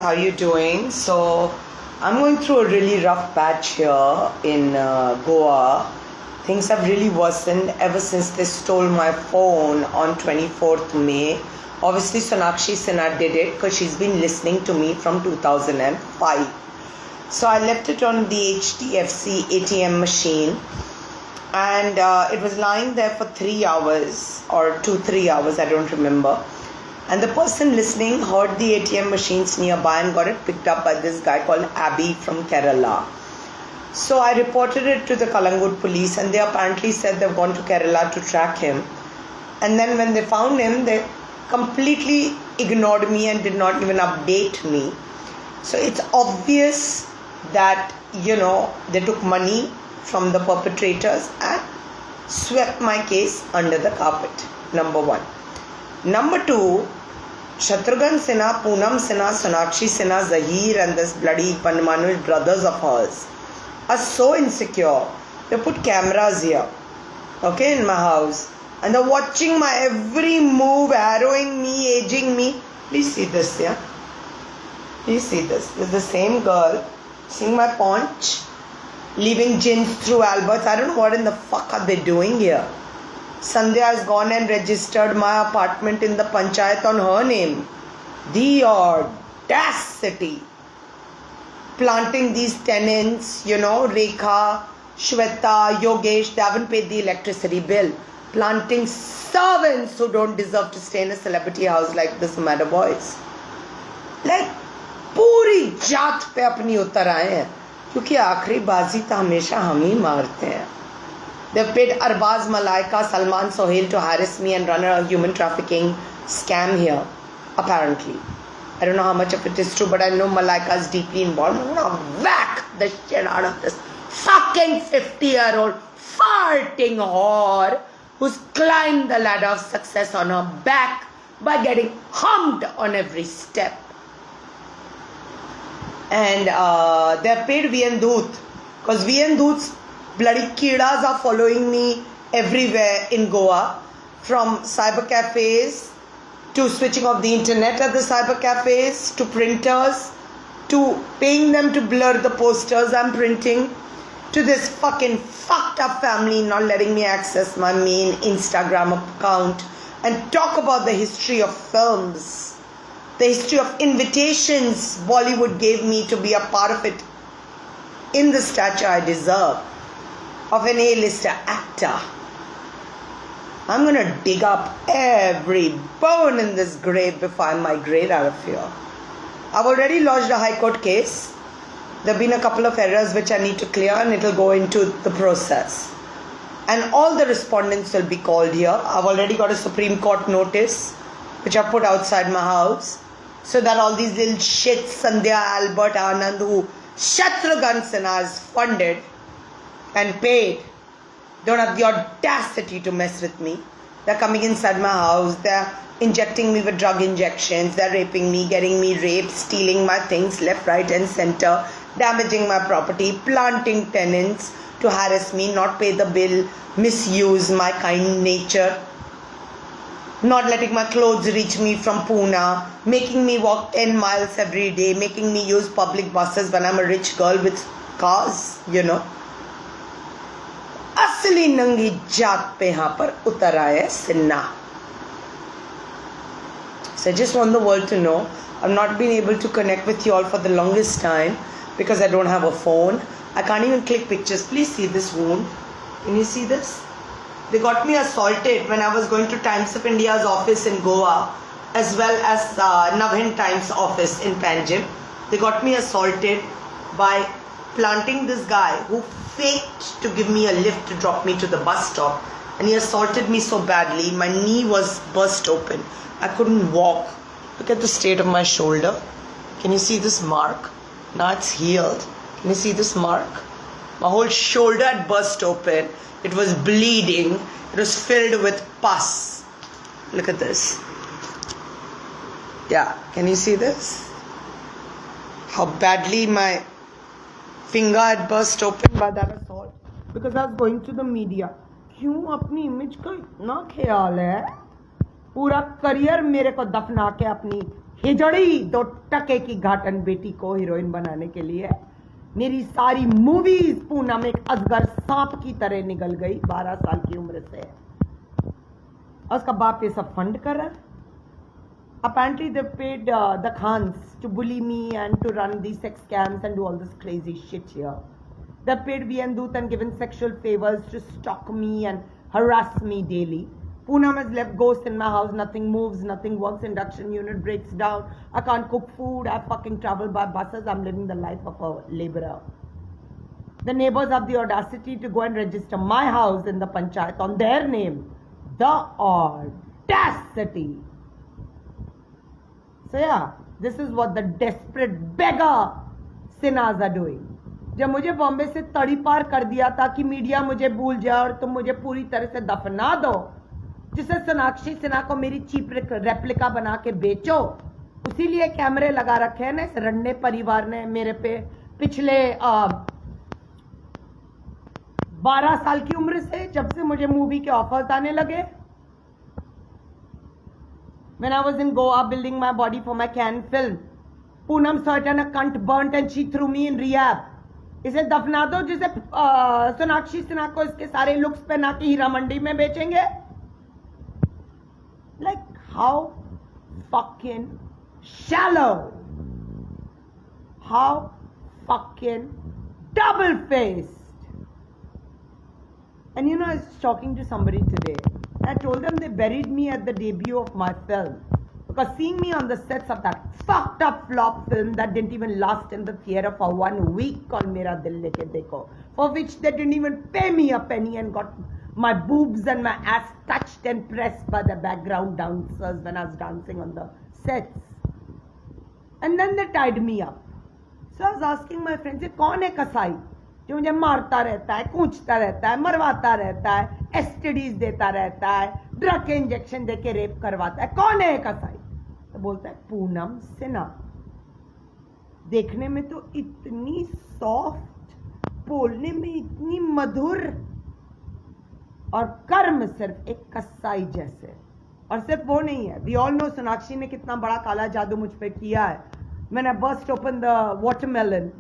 how you doing? So I'm going through a really rough patch here in Goa. Things have really worsened ever since they stole my phone on 24th May. Obviously Sonakshi Sinha did it because she's been listening to me from 2005. So I left it on the HDFC ATM machine, and it was lying there for 3 hours or 2-3 hours, I don't remember. And the person listening heard the ATM machines nearby and got it picked up by this guy called Abby from Kerala. So I reported it to the Kalangut police, and they apparently said they've gone to Kerala to track him. And then when they found him, they completely ignored me and did not even update me. So it's obvious that, they took money from the perpetrators and swept my case under the carpet. Number one. Number two, Shatrughan Sinha, Poonam Sinha, Sonakshi Sinha, Zahir and this bloody Panmanu brothers of hers are so insecure. They put cameras here, in my house, and they're watching my every move, arrowing me, aging me. Please see this, yeah? Please see this. This is the same girl seeing my paunch, leaving gins through Alberts. I don't know what in the fuck are they doing here. Sandhya has gone and registered my apartment in the panchayat on her name. The audacity. Planting these tenants, Rekha, Shweta, Yogesh, they haven't paid the electricity bill. Planting servants who don't deserve to stay in a celebrity house like this Mada Boys. Like, पूरी जात पे अपनी उतर आए हैं, क्योंकि आखिरी बाजी तो हमेशा हम ही मारते हैं. They've paid Arbaz, Malaika, Salman, Sohail to harass me and run a human trafficking scam here, apparently. I don't know how much of it is true, but I know Malaika is deeply involved. I'm gonna whack the shit out of this fucking 50-year-old farting whore who's climbed the ladder of success on her back by getting humped on every step. And they've paid VN Doot, because VN Doot's bloody kidas are following me everywhere in Goa, from cyber cafes to switching off the internet at the cyber cafes to printers to paying them to blur the posters I'm printing to this fucking fucked up family not letting me access my main Instagram account and talk about the history of films, the history of invitations Bollywood gave me to be a part of it in the stature I deserve of an A-lister actor. I'm gonna dig up every bone in this grave before I migrate out of here. I've already lodged a High Court case. There have been a couple of errors which I need to clear, and it'll go into the process. And all the respondents will be called here. I've already got a Supreme Court notice which I put outside my house, so that all these little shits, Sandhya, Albert, Anand, who Shatrughan Sinha has funded and paid, don't have the audacity to mess with me. They're coming inside my house, they're injecting me with drug injections, they're raping me, getting me raped, stealing my things left, right and center, damaging my property, planting tenants to harass me, not pay the bill, misuse my kind nature, not letting my clothes reach me from Pune, making me walk 10 miles every day, making me use public buses when I'm a rich girl with cars, असली नंगी जात पे यहाँ पर उतर आया है Sinha. So I just want the world to know I've not been able to connect with you all for the longest time because I don't have a phone. I can't even click pictures. Please see this wound. Can you see this? They got me assaulted when I was going to Times of India's office in Goa, as well as Navhind Times office in Panjim. They got me assaulted by planting this guy who faked to give me a lift to drop me to the bus stop, and he assaulted me so badly my knee was burst open. I couldn't walk. Look at the state of my shoulder. Can you see this mark? Now it's healed. Can you see this mark? My whole shoulder had burst open. It was bleeding. It was filled with pus. Look at this. Yeah, can you see this? How badly my finger had burst open by that assault because I was going to the media. क्यों अपनी image का इतना ख्याल है? पूरा career मेरे को दफना के अपनी खिचड़ी 2 टके की घाटन बेटी को हीरोइन बनाने के लिए मेरी सारी मूवीज पूनम एक अजगर सांप की तरह निकल गई 12 साल की उम्र से। और उसका बाप ये सब फंड कर रहा है। Apparently they paid the Khans to bully me and to run these sex scams and do all this crazy shit here. They paid VN Doot and given sexual favors to stalk me and harass me daily. Poonam has left ghosts in my house. Nothing moves, nothing works. Induction unit breaks down. I can't cook food. I fucking travel by buses. I'm living the life of a laborer. The neighbors have the audacity to go and register my house in the panchayat on their name. The audacity. So yeah, this is what the desperate beggar sinners are doing. जब मुझे बॉम्बे से तड़ी पार कर दिया था कि media मुझे भूल जाए और तुम मुझे पूरी तरह से दफना दो, जिसे सोनाक्षी सिन्हा को मेरी चीप रेप्लिका बना के बेचो, उसीलिए कैमरे लगा रखे हैं ना इस रन्ने परिवार ने मेरे पे पिछले 12 साल की उम्र से, जब से मुझे मूवी के ऑफर्स आने लगे. When I was in Goa building my body for my Cannes film, Poonam saw it and a cunt burnt and she threw me in rehab. इसे दफना दो जिसे सोनाक्षी सिन्हा को इसके सारे लुक्स पहना के हीरा मंडी में बेचेंगे. Like how fucking shallow, how fucking double-faced. And you know, I was talking to somebody today. I told them they buried me at the debut of my film. Because seeing me on the sets of that fucked up flop film that didn't even last in the theater for 1 week called Mera Dil Leke Dekho, for which they didn't even pay me a penny and got my boobs and my ass touched and pressed by the background dancers when I was dancing on the sets. And then they tied me up. So I was asking my friends, कौन है कसाई जो मुझे मारता रहता है, कूचता रहता है, मरवाता रहता है, एसटीडीज देता रहता है, ड्रग के इंजेक्शन देके रेप करवाता है, कौन है कसाई? तो बोलता है पूनम सिन्हा. देखने में तो इतनी सॉफ्ट, बोलने में इतनी मधुर, और कर्म सिर्फ एक कसाई जैसे. और सिर्फ वो नहीं है, वी ऑल नो सोनाक्षी ने कितना बड़ा काला जादू मुझ पे किया है. When I burst open the watermelon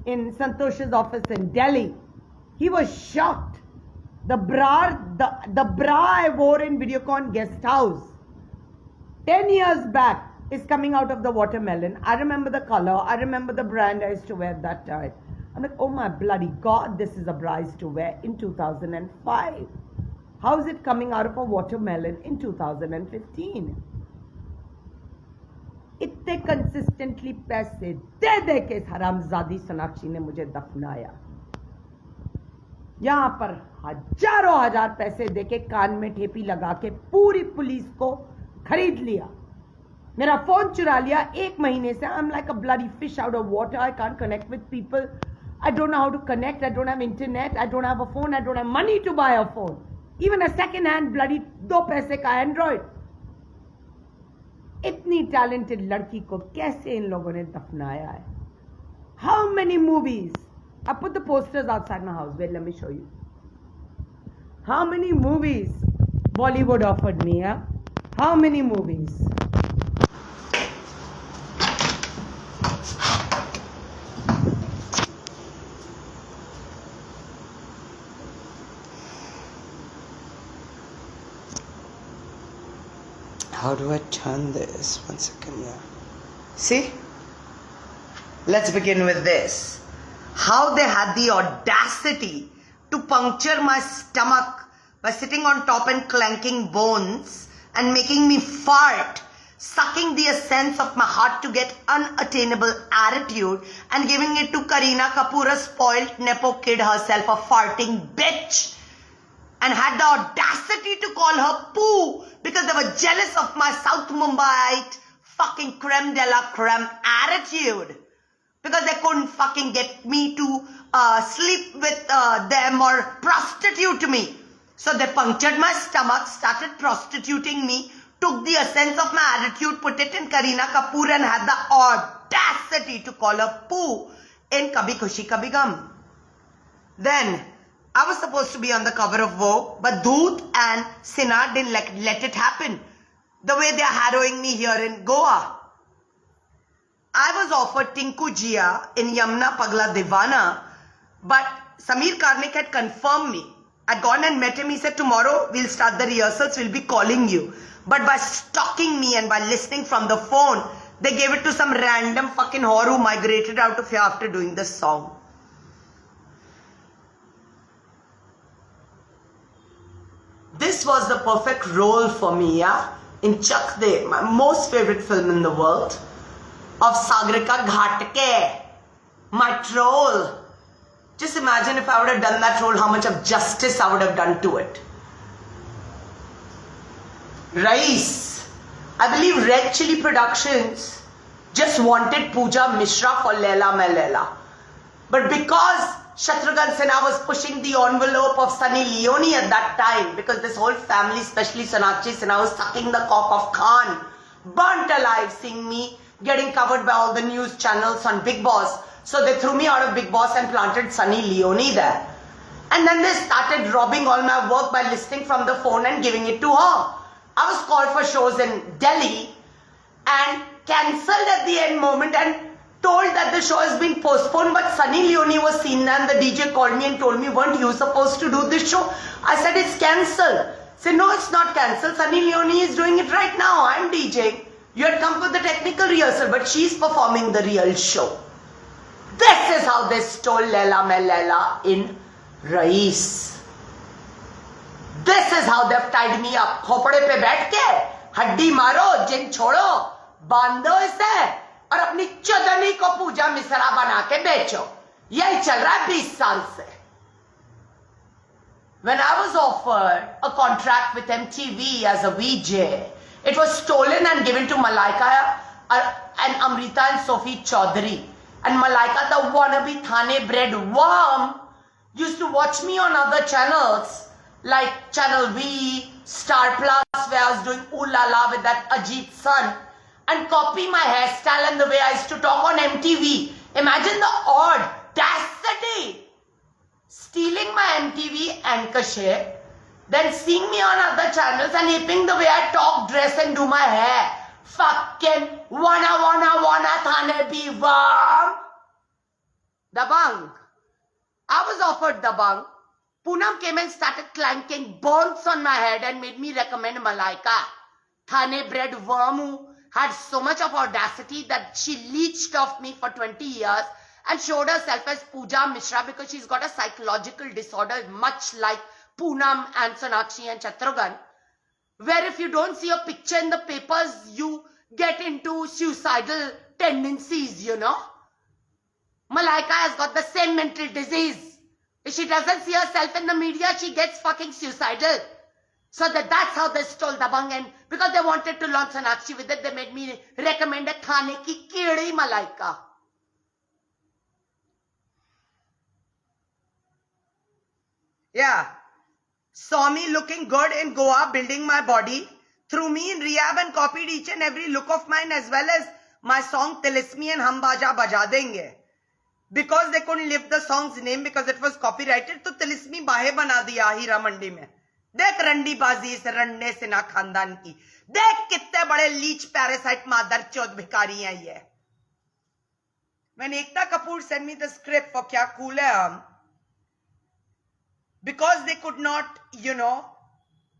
in Santosh's office in Delhi, he was shocked. The bra I wore in Videocon guest house 10 years back is coming out of the watermelon. I remember the color, I remember the brand I used to wear that time. I'm like, oh my bloody god, this is a bra I used to wear in 2005. How is it coming out of a watermelon in 2015? इतने consistently पैसे दे दे के हरामजादी सोनाक्षी ने मुझे दफनाया. यहां पर हजारों हजार पैसे देके कान में ठेपी लगा के पूरी पुलिस को खरीद लिया. मेरा फोन चुरा लिया 1 महीने से. I am like a bloody fish out of water. I can't connect with people. I don't know how to connect. I don't have internet. I don't have a phone. I don't have money to buy a phone. Even a second hand bloody 2 पैसे का Android. इतनी talented लड़की को कैसे इन लोगों ने दफनाया है? How many movies? I put the posters outside my house. Wait, let me show you. How many movies Bollywood offered me? Huh? How many movies? How do I turn this? 1 second, yeah. See? Let's begin with this. How they had the audacity to puncture my stomach by sitting on top and clanking bones and making me fart, sucking the essence of my heart to get unattainable attitude and giving it to Kareena Kapoor, a spoiled nepo kid herself, a farting bitch, and had the audacity to call her poo because they were jealous of my South Mumbaite fucking creme de la creme attitude. Because they couldn't fucking get me to sleep with them or prostitute me. So they punctured my stomach, started prostituting me, took the essence of my attitude, put it in Kareena Kapoor and had the audacity to call her poo in Kabhi Khushi Kabhi Gum. Then, I was supposed to be on the cover of Vogue, but Dhoot and Sinha didn't let it happen. The way they are harrowing me here in Goa. I was offered Tinku Jia in Yamna Pagla Divana, but Samir Karnik had confirmed me. I'd gone and met him. He said, tomorrow we'll start the rehearsals, we'll be calling you. But by stalking me and by listening from the phone, they gave it to some random fucking whore who migrated out of here after doing the song. This was the perfect role for me, yeah? In Chak De, my most favorite film in the world, of Sagarika Ghatke, my troll. Just imagine if I would have done that role, how much of justice I would have done to it. Rais. I believe Red Chilli Productions just wanted Pooja Mishra for Laila Main Laila. But because Shatrughan Sinha was pushing the envelope of Sunny Leone at that time, because this whole family, especially Sonakshi Sinha, was sucking the cock of Khan, burnt alive seeing me getting covered by all the news channels on Bigg Boss. So they threw me out of Bigg Boss and planted Sunny Leone there. And then they started robbing all my work by listening from the phone and giving it to her. I was called for shows in Delhi and cancelled at the end moment and told that the show has been postponed, but Sunny Leone was seen and the DJ called me and told me, weren't you supposed to do this show? I said, it's cancelled. Said, no, it's not cancelled. Sunny Leone is doing it right now. I'm DJing. You had come for the technical rehearsal, but she's performing the real show. This is how they stole Laila Main Laila in Rais. This is how they've tied me up. खोपड़े पे बैठ के हड्डी मारो, जिन छोड़ो, बांधो इसे और अपनी चोदनी को पूजा मिश्रा बना के बेचो. यही चल रहा है 20 साल से. When I was offered a contract with MTV as a VJ, it was stolen and given to Malaika and Amrita and Sophie Chaudhary. And Malaika, the wannabe Thane bred worm, used to watch me on other channels like Channel V, Star Plus, where I was doing Ooh La La with that Ajit son, and copy my hairstyle and the way I used to talk on MTV. Imagine the audacity! Stealing my MTV anchor shape, then seeing me on other channels and aping the way I talk, dress and do my hair. Fucking wanna Thane be worm. Dabang. I was offered Dabang. Poonam came and started clanking bones on my head and made me recommend Malaika. Thane bred worm who had so much of audacity that she leeched off me for 20 years and showed herself as Pooja Mishra because she's got a psychological disorder much like Poonam and Sonakshi and Shatrughan, where if you don't see a picture in the papers, you get into suicidal tendencies, you know. Malaika has got the same mental disease. If she doesn't see herself in the media, she gets fucking suicidal. So that's how they stole Dabang, and because they wanted to launch Sonakshi with it, they made me recommend a Thane ki Kidi Malaika. Yeah. Saw me looking good in Goa, building my body, threw me in rehab and copied each and every look of mine as well as my song Tilismi and Hum Baja Baja Denge. Because they couldn't lift the song's name because it was copyrighted, तो तिलिस्मी बाहे बना दिया हीरा मंडी में. देख रंडी बाजी इस रंडे सिन्हा खानदान की. देख कितने बड़े लीच पैरासाइट मादर चौथ भिखारी हैं ये. When Ekta Kapoor sent me the script for Kya Cool Hai Hum, because they could not, you know,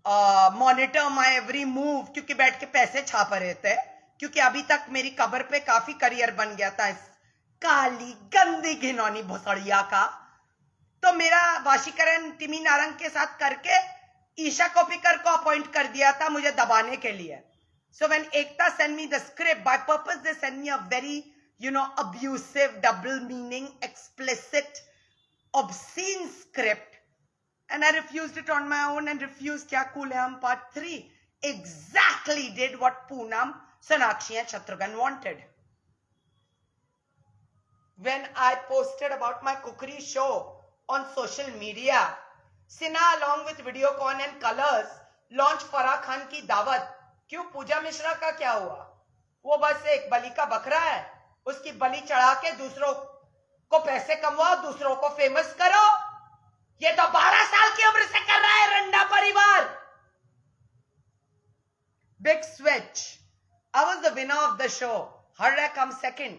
monitor my every move, क्योंकि बैठ के पैसे छाप रहे थे, क्योंकि अभी तक मेरी कबर पे काफी करियर बन गया था इस काली गंदी घिनौनी भोसड़िया का, तो मेरा वाशीकरण टिमी नारंग के साथ करके ईशा कोपिकर को अपॉइंट कर दिया था मुझे दबाने के लिए. So when Ekta sent me the script, by purpose they sent me a very, you know, abusive, double meaning, explicit, obscene script. And I refused it on my own and refused Kya Cool Hai Hum Part 3. Exactly did what Poonam, Sonakshi and Shatrughan wanted. When I posted about my cookery show on social media, Sinha along with Videocon and Colors launched Farah Khan की दावत. क्यों पूजा मिश्रा का क्या हुआ? वो बस एक बलि का बकरा है. उसकी बलि चढ़ा के दूसरों को पैसे कमवाओ, दूसरों को फेमस करो. ये तो 12 साल की उम्र से कर रहा है रंडा परिवार. Big switch. I was the winner of the show. Harra comes second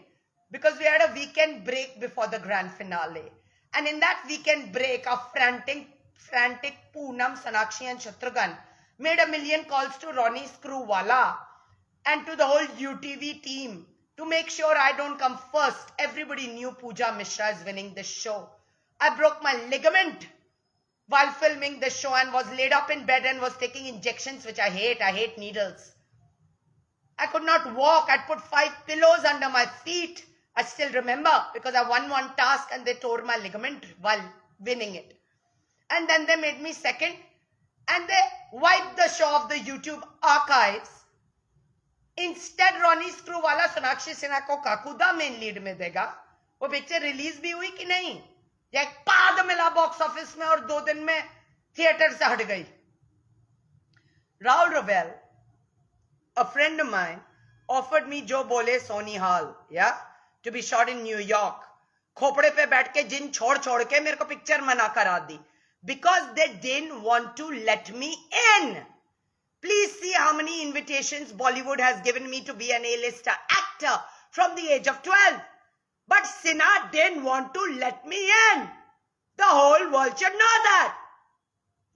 because we had a weekend break before the grand finale. And in that weekend break, our frantic Poonam, Sonakshi and Shatrughan made a million calls to Ronnie Screwwala and to the whole UTV team to make sure I don't come first. Everybody knew Pooja Mishra is winning this show. I broke my ligament while filming the show and was laid up in bed and was taking injections, which I hate. I hate needles. I could not walk. I'd put 5 pillows under my feet. I still remember because I won one task and they tore my ligament while winning it. And then they made me second and they wiped the show off the YouTube archives. Instead, Ronnie Screwwala Sonakshi Sinha को Kakuda main lead में देगा. वो picture release भी हुई कि नहीं? या एक पाद मिला बॉक्स ऑफिस में और 2 दिन में थिएटर से हट गई. Raul Ravel, a friend of mine, offered me Jo Bole Sony Hall, yeah, to be shot in New York. Khopde पे बैठ के जिन छोड़ के मेरे को पिक्चर मना करा दी because they didn't want to let me in. Please see how many invitations Bollywood has given me to be an A-lister actor from the age of 12. But Sinha didn't want to let me in. The whole world should know that.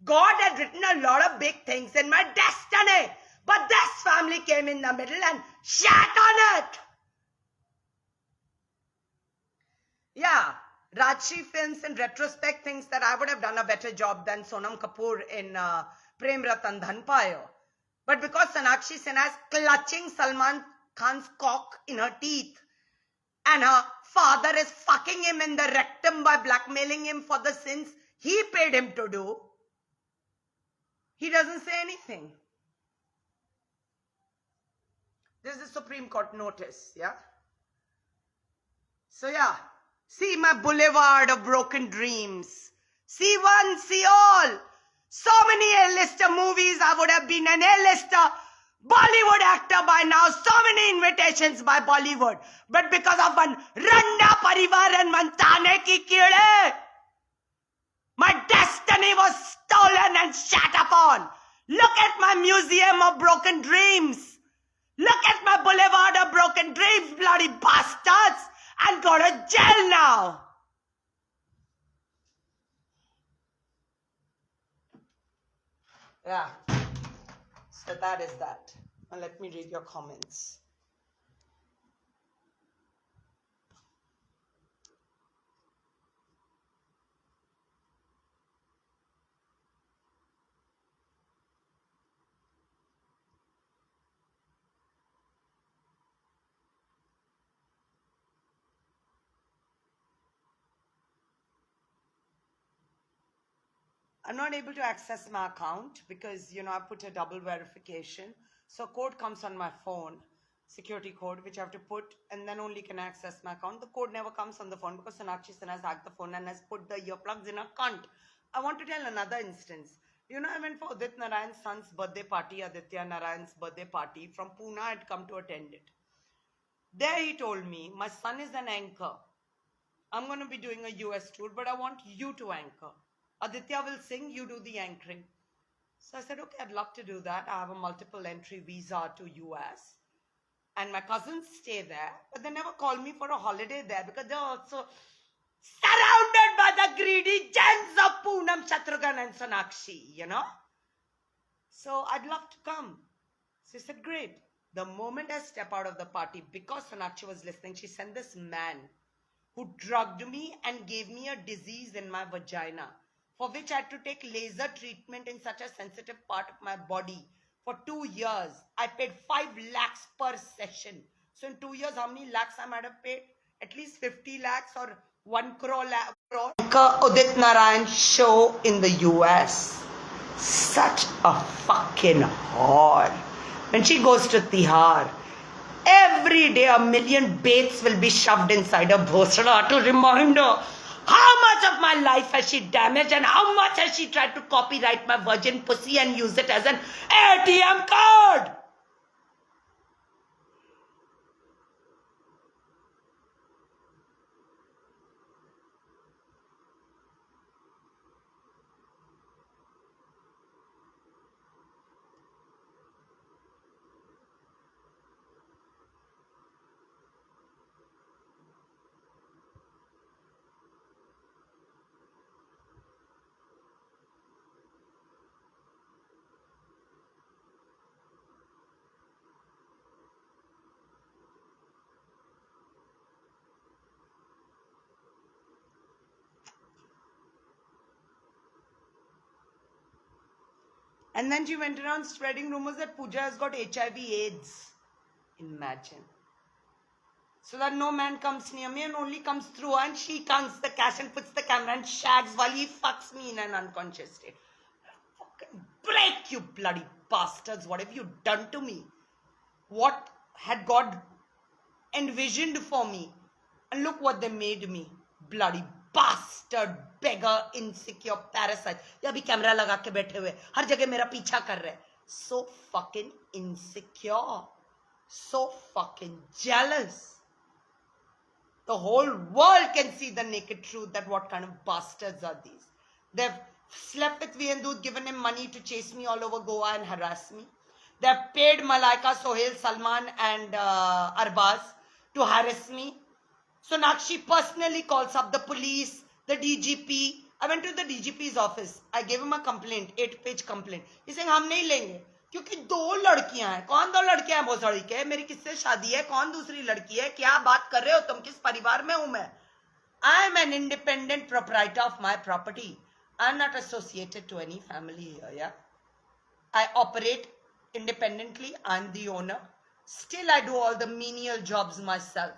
God had written a lot of big things in my destiny. But this family came in the middle and shat on it. Yeah, Rajshri Films in retrospect thinks that I would have done a better job than Sonam Kapoor in Prem Ratan Dhanpayo. But because Sonakshi Sinha is clutching Salman Khan's cock in her teeth and her father is fucking him in the rectum by blackmailing him for the sins he paid him to do, he doesn't say anything. This is the Supreme Court notice, yeah? So yeah, see my boulevard of broken dreams. See one, see all. So many A-lister movies, I would have been an A-lister Bollywood actor by now. So many invitations by Bollywood. But because of one Randa Parivar and Mantane ki kide, my destiny was stolen and shat upon. Look at my museum of broken dreams. Look at my boulevard of broken dreams, bloody bastards. And go to jail now. Yeah. So that is that. Now let me read your comments. I'm not able to access my account because, I put a double verification. So code comes on my phone, security code, which I have to put, and then only can I access my account. The code never comes on the phone because Sonakshi Sinha has hacked the phone and has put the earplugs in her cunt. I want to tell another instance. I went for Udit Narayan's son's birthday party, Aditya Narayan's birthday party. From Pune, I had come to attend it. There he told me, my son is an anchor. I'm going to be doing a US tour, but I want you to anchor. Aditya will sing, you do the anchoring. So I said, okay, I'd love to do that. I have a multiple entry visa to US. And my cousins stay there, but they never call me for a holiday there because they're also surrounded by the greedy gems of Poonam, Shatrughan and Sonakshi, So I'd love to come. So he said, great. The moment I step out of the party, because Sonakshi was listening, she sent this man who drugged me and gave me a disease in my vagina, for which I had to take laser treatment in such a sensitive part of my body for 2 years. I paid 5 lakhs per session. So in 2 years, how many lakhs I might have paid? At least 50 lakhs or 1 crore. Udit Narayan show in the US. Such a fucking whore. When she goes to Tihar, every day a million baits will be shoved inside her bhosra to remind her how much of my life has she damaged and how much has she tried to copyright my virgin pussy and use it as an ATM card. And then she went around spreading rumors that Pooja has got HIV/AIDS. Imagine. So that no man comes near me and only comes through her, and she counts the cash and puts the camera and shags while he fucks me in an unconscious state. Fucking break, you bloody bastards. What have you done to me? What had God envisioned for me? And look what they made me. Bloody bastard, beggar, insecure, parasite. ये अभी camera लगा के बैठे हुए हर जगह मेरा पीछा कर रहे. So fucking insecure. So fucking jealous. The whole world can see the naked truth that what kind of bastards are these. They've slept with Vihendu, given him money to chase me all over Goa and harass me. They've paid Malaika, Sohail, Salman and Arbaz to harass me. Sonakshi personally calls up the police, the DGP. I went to the DGP's office. I gave him a complaint, 8-page complaint. He's saying, हम नहीं लेंगे. क्योंकि 2 लड़कियां हैं. कौन 2 लड़कियां हैं भोसड़ी के? मेरी किससे शादी है? कौन दूसरी लड़की है? क्या बात कर रहे हो तुम? किस परिवार में हूं मैं? I am an independent proprietor of my property. I am not associated to any family here, yeah? I operate independently. I am the owner. Still, I do all the menial jobs myself.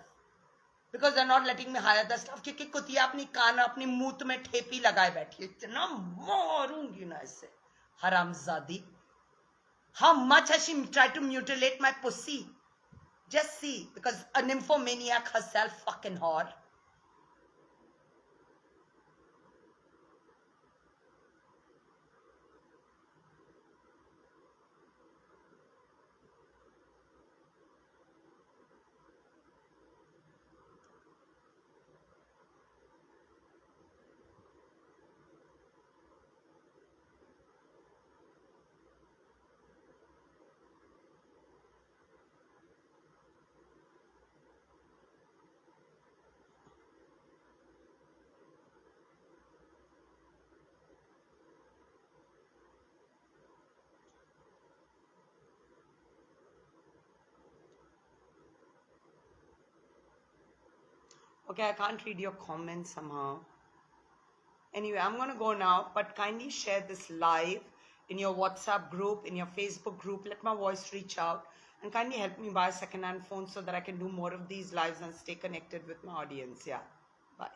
Because they're not letting me hire the staff. क्योंकि कुतिया अपनी कान अपनी मूत में ठेपी लगाए बैठी है. इतना मारूंगी ना इससे. हरामजादी. How much has she tried to mutilate my pussy? Just see. Because a nymphomaniac herself, fucking whore. Okay, I can't read your comments somehow. Anyway, I'm going to go now, but kindly share this live in your WhatsApp group, in your Facebook group. Let my voice reach out and kindly help me buy a second-hand phone so that I can do more of these lives and stay connected with my audience. Yeah, bye.